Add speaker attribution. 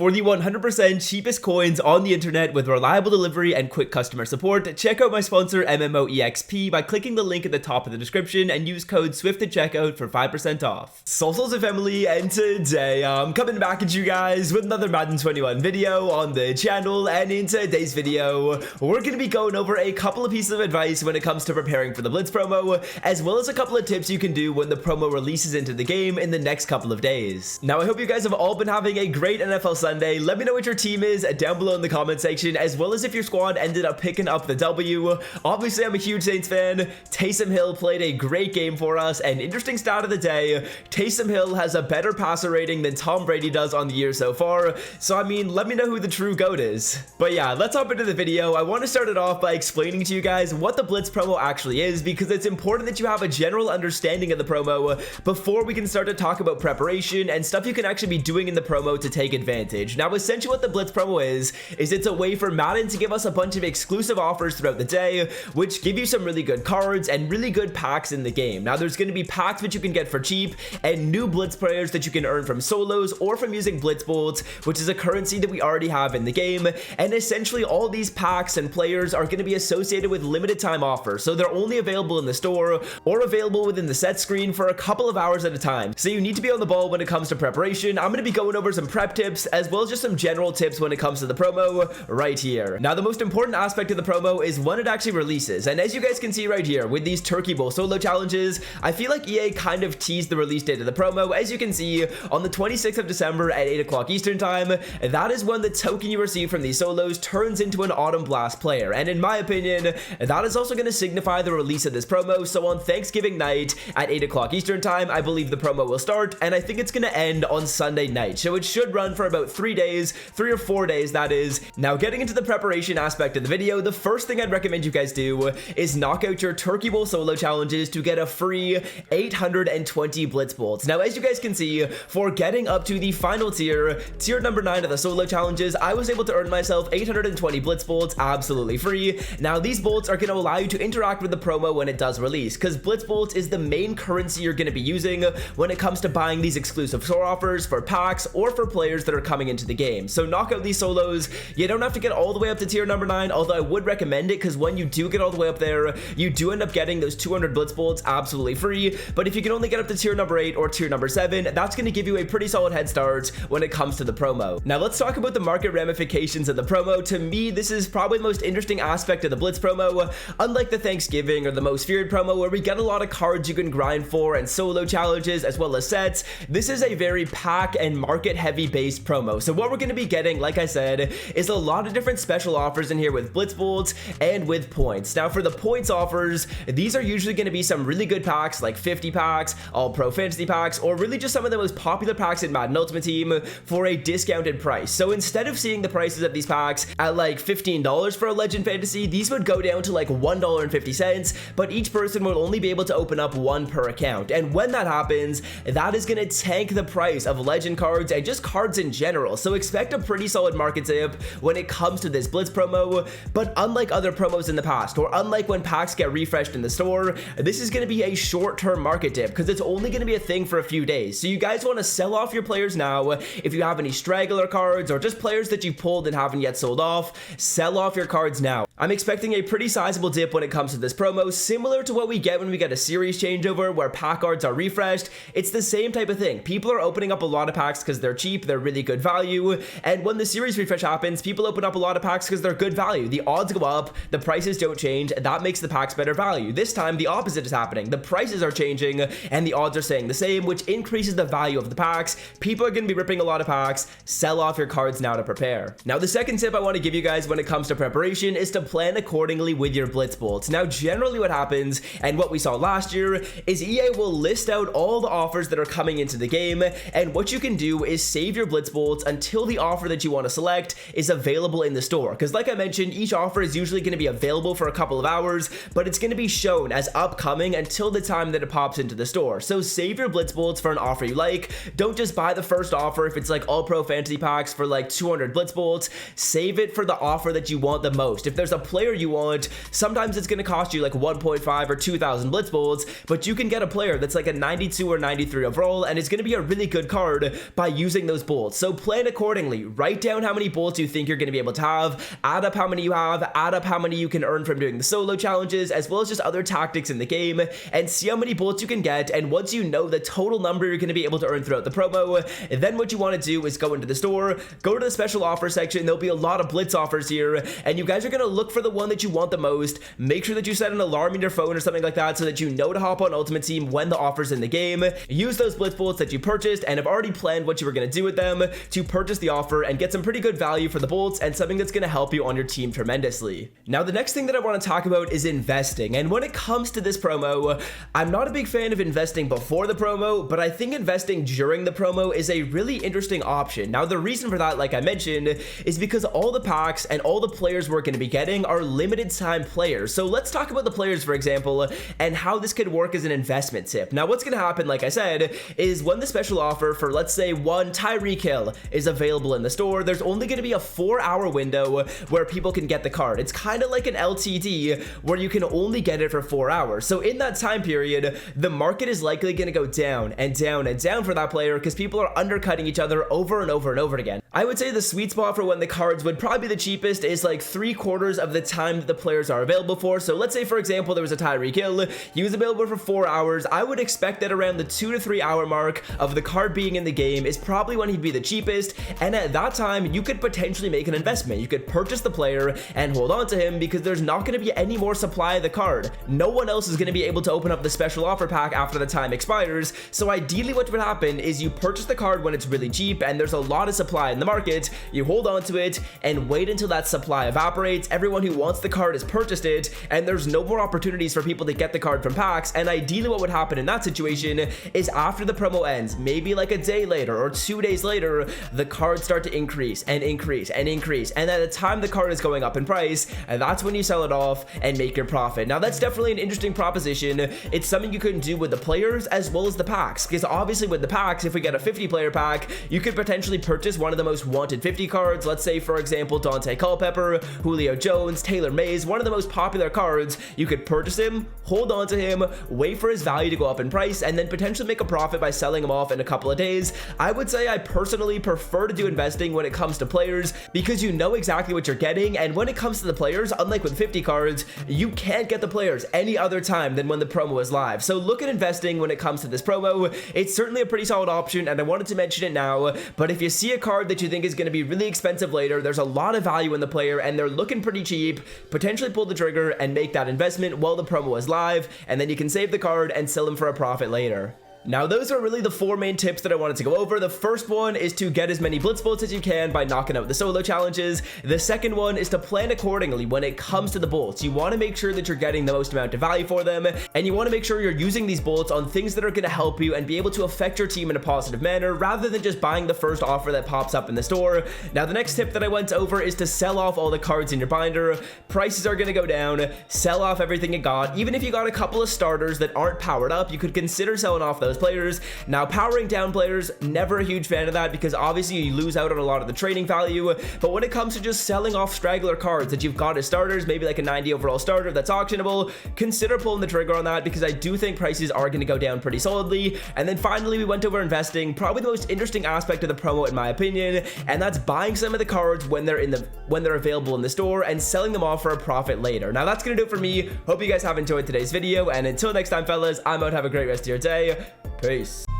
Speaker 1: For the 100% cheapest coins on the internet with reliable delivery and quick customer support, check out my sponsor MMOEXP by clicking the link at the top of the description and use code SWIFT at checkout for 5% off. Socials and family, and today I'm coming back at you guys with another Madden 21 video on the channel, and in today's video we're going to be going over a couple of pieces of advice when it comes to preparing for the Blitz promo, as well as a couple of tips you can do when the promo releases into the game in the next couple of days. Now I hope you guys have all been having a great NFL Sunday. Let me know what your team is down below in the comment section, as well as if your squad ended up picking up the W. Obviously, I'm a huge Saints fan. Taysom Hill played a great game for us, and interesting stat of the day, Taysom Hill has a better passer rating than Tom Brady does on the year so far, so I mean, let me know who the true GOAT is. But yeah, let's hop into the video. I want to start it off by explaining to you guys what the Blitz promo actually is, because it's important that you have a general understanding of the promo before we can start to talk about preparation and stuff you can actually be doing in the promo to take advantage. Now, essentially what the Blitz promo is it's a way for Madden to give us a bunch of exclusive offers throughout the day, which give you some really good cards and really good packs in the game. Now, there's going to be packs which you can get for cheap, and new Blitz players that you can earn from solos or from using Blitz bolts, which is a currency that we already have in the game. And essentially all these packs and players are going to be associated with limited time offers, so they're only available in the store or available within the set screen for a couple of hours at a time. So you need to be on the ball when it comes to preparation. I'm going to be going over some prep tips as well as just some general tips when it comes to the promo right here. Now, the most important aspect of the promo is when it actually releases, and as you guys can see right here with these Turkey Bowl solo challenges, I feel like EA kind of teased the release date of the promo. As you can see, on the 26th of December at 8 o'clock Eastern time, that is when the token you receive from these solos turns into an Autumn Blast player, and in my opinion, that is also going to signify the release of this promo. So on Thanksgiving night at 8 o'clock Eastern time, I believe the promo will start, and I think it's going to end on Sunday night, so it should run for about 3 days, 3 or 4 days that is. Now, getting into the preparation aspect of the video, the first thing I'd recommend you guys do is knock out your Turkey Bowl solo challenges to get a free 820 Blitz bolts. Now, as you guys can see, for getting up to the final tier number 9 of the solo challenges, I was able to earn myself 820 Blitz bolts absolutely free. Now, these bolts are going to allow you to interact with the promo when it does release, because Blitz bolts is the main currency you're going to be using when it comes to buying these exclusive store offers for packs or for players that are coming into the game. So knock out these solos. You don't have to get all the way up to tier number 9, although I would recommend it, because when you do get all the way up there, you do end up getting those 200 Blitz bolts absolutely free. But if you can only get up to tier number 8 or tier number 7, that's going to give you a pretty solid head start when it comes to the promo. Now, let's talk about the market ramifications of the promo. To me, this is probably the most interesting aspect of the Blitz promo. Unlike the Thanksgiving or the Most Feared promo, where we get a lot of cards you can grind for and solo challenges as well as sets, this is a very pack and market heavy based promo. So what we're going to be getting, like I said, is a lot of different special offers in here with Blitz bolts and with points. Now, for the points offers, these are usually going to be some really good packs like 50 packs, all pro fantasy packs, or really just some of the most popular packs in Madden Ultimate Team for a discounted price. So instead of seeing the prices of these packs at like $15 for a Legend Fantasy, these would go down to like $1.50, but each person will only be able to open up one per account. And when that happens, that is going to tank the price of Legend cards and just cards in general. So expect a pretty solid market dip when it comes to this Blitz promo. But unlike other promos in the past, or unlike when packs get refreshed in the store, this is going to be a short-term market dip, because it's only going to be a thing for a few days. So you guys want to sell off your players now. If you have any straggler cards or just players that you pulled and haven't yet sold off, sell off your cards now. I'm expecting a pretty sizable dip when it comes to this promo, similar to what we get when we get a series changeover where pack cards are refreshed. It's the same type of thing. People are opening up a lot of packs because they're cheap, they're really good value, and when the series refresh happens, people open up a lot of packs because they're good value. The odds go up, the prices don't change, that makes the packs better value. This time, the opposite is happening. The prices are changing and the odds are staying the same, which increases the value of the packs. People are going to be ripping a lot of packs. Sell off your cards now to prepare. Now, the second tip I want to give you guys when it comes to preparation is to plan accordingly with your Blitz bolts. Now, generally what happens, and what we saw last year, is EA will list out all the offers that are coming into the game, and what you can do is save your Blitz bolts until the offer that you want to select is available in the store. Because like I mentioned, each offer is usually going to be available for a couple of hours, but it's going to be shown as upcoming until the time that it pops into the store. So save your Blitz bolts for an offer you like. Don't just buy the first offer if it's like all pro fantasy packs for like 200 Blitz bolts. Save it for the offer that you want the most. If there's a player you want, sometimes it's going to cost you like 1.5 or 2,000 Blitz bolts, but you can get a player that's like a 92 or 93 overall, and it's going to be a really good card by using those bolts. So plan accordingly. Write down how many bolts you think you're going to be able to have, add up how many you have, add up how many you can earn from doing the solo challenges, as well as just other tactics in the game, and see how many bolts you can get. And once you know the total number you're going to be able to earn throughout the promo, then what you want to do is go into the store, go to the special offer section. There'll be a lot of Blitz offers here, and you guys are going to look for the one that you want the most. Make sure that you set an alarm in your phone or something like that so that you know to hop on Ultimate Team when the offer's in the game. Use those Blitz bolts that you purchased and have already planned what you were going to do with them to purchase the offer and get some pretty good value for the bolts and something that's going to help you on your team tremendously. Now, the next thing that I want to talk about is investing, and when it comes to this promo, I'm not a big fan of investing before the promo, but I think investing during the promo is a really interesting option. Now, the reason for that, like I mentioned, is because all the packs and all the players we're going to be getting are limited time players. So let's talk about the players, for example, and how this could work as an investment tip. Now, what's going to happen, like I said, is when the special offer for, let's say, one Tyreek Hill is available in the store, there's only going to be a 4-hour window where people can get the card. It's kind of like an LTD where you can only get it for 4 hours. So in that time period, the market is likely going to go down and down and down for that player because people are undercutting each other over and over and over again. I would say the sweet spot for when the cards would probably be the cheapest is like 3/4 of the time that the players are available for. So let's say, for example, there was a Tyreek Hill, he was available for 4 hours. I would expect that around the 2 to 3 hour mark of the card being in the game is probably when he'd be the cheapest, and at that time you could potentially make an investment. You could purchase the player and hold on to him because there's not going to be any more supply of the card. No one else is going to be able to open up the special offer pack after the time expires. So ideally what would happen is you purchase the card when it's really cheap and there's a lot of supply in the market, you hold on to it and wait until that supply evaporates. Everyone who wants the card has purchased it and there's no more opportunities for people to get the card from packs. And ideally what would happen in that situation is after the promo ends, maybe like a day later or 2 days later, the cards start to increase and increase and increase, and at the time the card is going up in price, and that's when you sell it off and make your profit. Now, that's definitely an interesting proposition. It's something you can do with the players as well as the packs, because obviously with the packs, if we get a 50 player pack, you could potentially purchase one of the most wanted 50 cards. Let's say, for example, Dante Culpepper, Julio Jones, Taylor Mays, one of the most popular cards. You could purchase him, hold on to him, wait for his value to go up in price, and then potentially make a profit by selling him off in a couple of days. I would say I personally prefer to do investing when it comes to players because you know exactly what you're getting, and when it comes to the players, unlike with 50 cards, you can't get the players any other time than when the promo is live. So look at investing when it comes to this promo. It's certainly a pretty solid option, and I wanted to mention it now, but if you see a card that you think is going to be really expensive later, there's a lot of value in the player, and they're looking pretty cheap, potentially pull the trigger and make that investment while the promo is live, and then you can save the card and sell them for a profit later. Now, those are really the 4 main tips that I wanted to go over. The first one is to get as many Blitz bolts as you can by knocking out the solo challenges. The second one is to plan accordingly when it comes to the bolts. You want to make sure that you're getting the most amount of value for them, and you want to make sure you're using these bolts on things that are going to help you and be able to affect your team in a positive manner rather than just buying the first offer that pops up in the store. Now, the next tip that I went over is to sell off all the cards in your binder. Prices are going to go down. Sell off everything you got. Even if you got a couple of starters that aren't powered up, you could consider selling off those players. Now, powering down players, never a huge fan of that because obviously you lose out on a lot of the trading value. But when it comes to just selling off straggler cards that you've got as starters, maybe like a 90 overall starter that's auctionable, consider pulling the trigger on that because I do think prices are going to go down pretty solidly. And then finally, we went over investing, probably the most interesting aspect of the promo in my opinion, and that's buying some of the cards when they're available in the store and selling them off for a profit later. Now, that's going to do it for me. Hope you guys have enjoyed today's video, and until next time, fellas, I'm out. Have a great rest of your day. Peace.